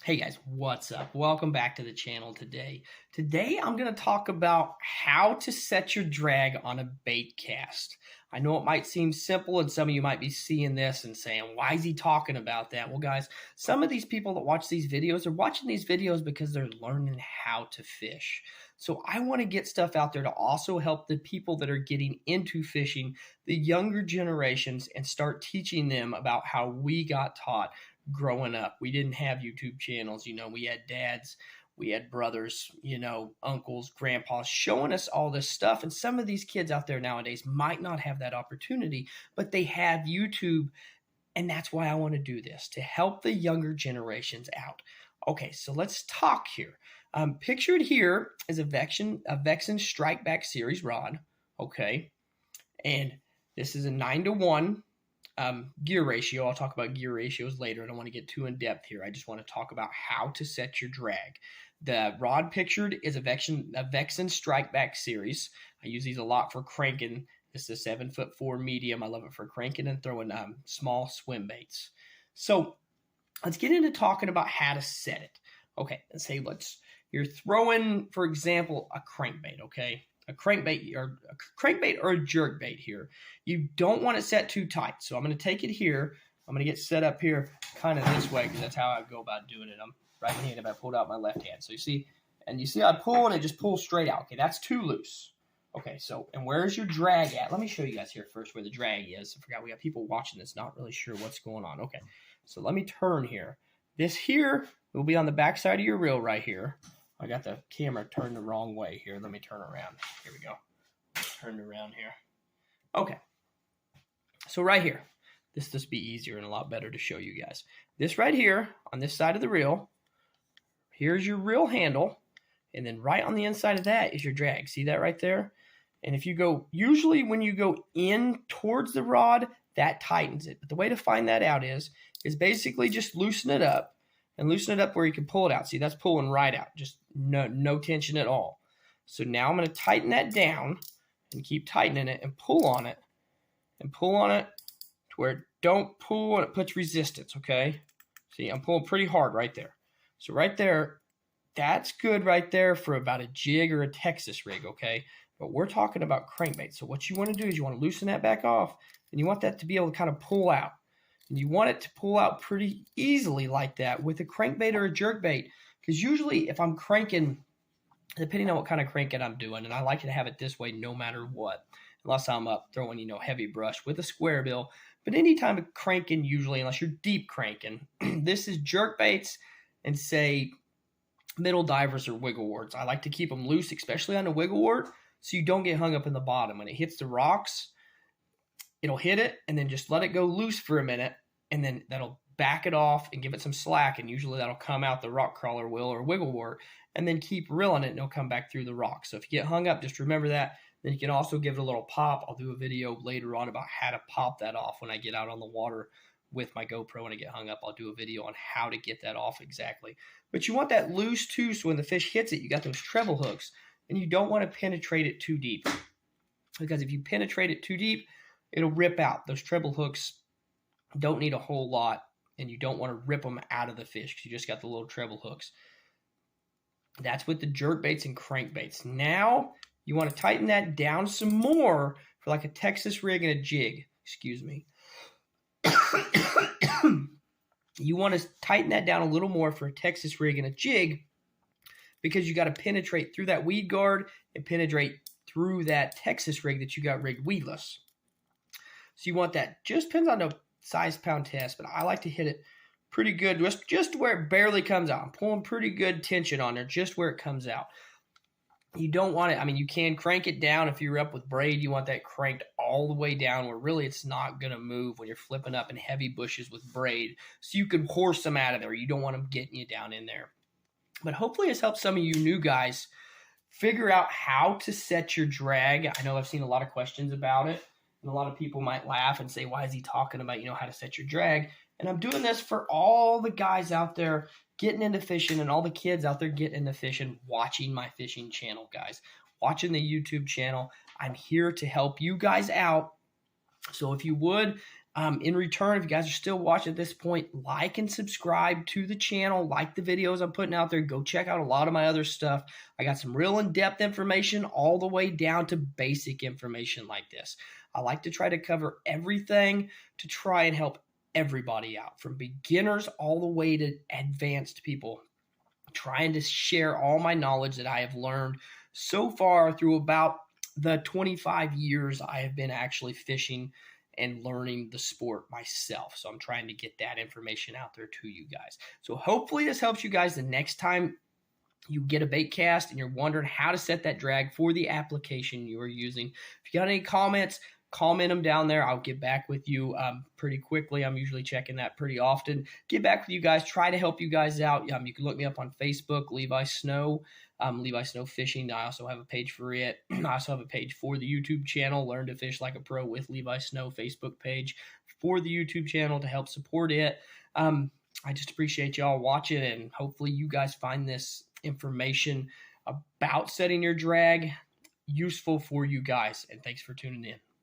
Hey guys, what's up? Welcome back to the channel today. Today I'm going to talk about how to set your drag on a bait cast. I know it might seem simple and some of you might be seeing this and saying, why is he talking about that? Well guys, some of these people that watch these videos are watching these videos because they're learning how to fish. So I want to get stuff out there to also help the people that are getting into fishing, the younger generations, and start teaching them about how we got taught growing up. We didn't have YouTube channels. We had dads, we had brothers, uncles, grandpas showing us all this stuff. And some of these kids out there nowadays might not have that opportunity, but they have YouTube. And that's why I want to do this, to help the younger generations out. Okay, so let's talk here. Pictured here is a Vexan Strike Back Series rod. Okay, and this is a 9-to-1 gear ratio. I'll talk about gear ratios later. I don't want to get too in depth here. I just want to talk about how to set your drag. The rod pictured is a Vexan Strike Back Series. I use these a lot for cranking. This is a 7'4" medium. I love it for cranking and throwing small swim baits. So let's get into talking about how to set it. Okay, let's say you're throwing, for example, a crankbait. Okay. A crankbait or a jerk bait here. You don't want it set too tight. So I'm going to take it here. I'm going to get set up here kind of this way because that's how I go about doing it. I'm right-handed. I pulled out my left hand. So you see I pull and it just pulls straight out. Okay, that's too loose. Okay, so, and where's your drag at? Let me show you guys here first where the drag is. I forgot we got people watching this, not really sure what's going on. Okay, so let me turn here. This here will be on the back side of your reel right here. I got the camera turned the wrong way here. Let me turn around. Here we go. Turned around here. Okay. So right here, this will just be easier and a lot better to show you guys. This right here on this side of the reel, here's your reel handle. And then right on the inside of that is your drag. See that right there? And if you go, usually when you go in towards the rod, that tightens it. But the way to find that out is basically just loosen it up. And loosen it up where you can pull it out. See, that's pulling right out. Just no tension at all. So now I'm going to tighten that down and keep tightening it and pull on it. And pull on it to where don't pull and it puts resistance, okay? See, I'm pulling pretty hard right there. So right there, that's good right there for about a jig or a Texas rig, okay? But we're talking about crankbait. So what you want to do is you want to loosen that back off. And you want that to be able to kind of pull out. And you want it to pull out pretty easily like that with a crankbait or a jerkbait. Because usually if I'm cranking, depending on what kind of cranking I'm doing, and I like to have it this way no matter what, unless I'm up throwing, heavy brush with a square bill. But anytime of cranking, usually, unless you're deep cranking, this is jerkbaits and say middle divers or wiggle warts. I like to keep them loose, especially on the wiggle wart, so you don't get hung up in the bottom. When it hits the rocks, it'll hit it and then just let it go loose for a minute, and then that'll back it off and give it some slack, and usually that'll come out the rock crawler will or wiggle wart, and then keep reeling it and it'll come back through the rock. So if you get hung up, just remember that. Then you can also give it a little pop. I'll do a video later on about how to pop that off when I get out on the water with my GoPro. When I get hung up, I'll do a video on how to get that off exactly. But you want that loose too, so when the fish hits it, you got those treble hooks, and you don't want to penetrate it too deep, because if you penetrate it too deep, it'll rip out. Those treble hooks don't need a whole lot, and you don't want to rip them out of the fish because you just got the little treble hooks. That's with the jerk baits and crankbaits. Now you want to tighten that down some more for like a Texas rig and a jig. Excuse me. You want to tighten that down a little more for a Texas rig and a jig, because you got to penetrate through that weed guard and penetrate through that Texas rig that you got rigged weedless. So you want that. Just depends on the size pound test, but I like to hit it pretty good, just where it barely comes out. I'm pulling pretty good tension on there, just where it comes out. You don't want it, you can crank it down if you're up with braid. You want that cranked all the way down where really it's not going to move when you're flipping up in heavy bushes with braid. So you can horse them out of there. You don't want them getting you down in there. But hopefully it's helped some of you new guys figure out how to set your drag. I know I've seen a lot of questions about it. And a lot of people might laugh and say, why is he talking about, how to set your drag? And I'm doing this for all the guys out there getting into fishing and all the kids out there getting into fishing, watching my fishing channel, guys. Watching the YouTube channel. I'm here to help you guys out. So if you would, In return, if you guys are still watching at this point, like and subscribe to the channel, like the videos I'm putting out there. Go check out a lot of my other stuff. I got some real in-depth information all the way down to basic information like this. I like to try to cover everything to try and help everybody out, from beginners all the way to advanced people. Trying to share all my knowledge that I have learned so far through about the 25 years I have been actually fishing and learning the sport myself. So I'm trying to get that information out there to you guys. So hopefully this helps you guys the next time you get a bait cast and you're wondering how to set that drag for the application you are using. If you got any comments, comment them down there. I'll get back with you pretty quickly. I'm usually checking that pretty often. Get back with you guys. Try to help you guys out. You can look me up on Facebook, Levi Snow, Levi Snow Fishing. I also have a page for it. I also have a page for the YouTube channel, Learn to Fish Like a Pro with Levi Snow Facebook page for the YouTube channel to help support it. I just appreciate y'all watching, and hopefully you guys find this information about setting your drag useful for you guys. And thanks for tuning in.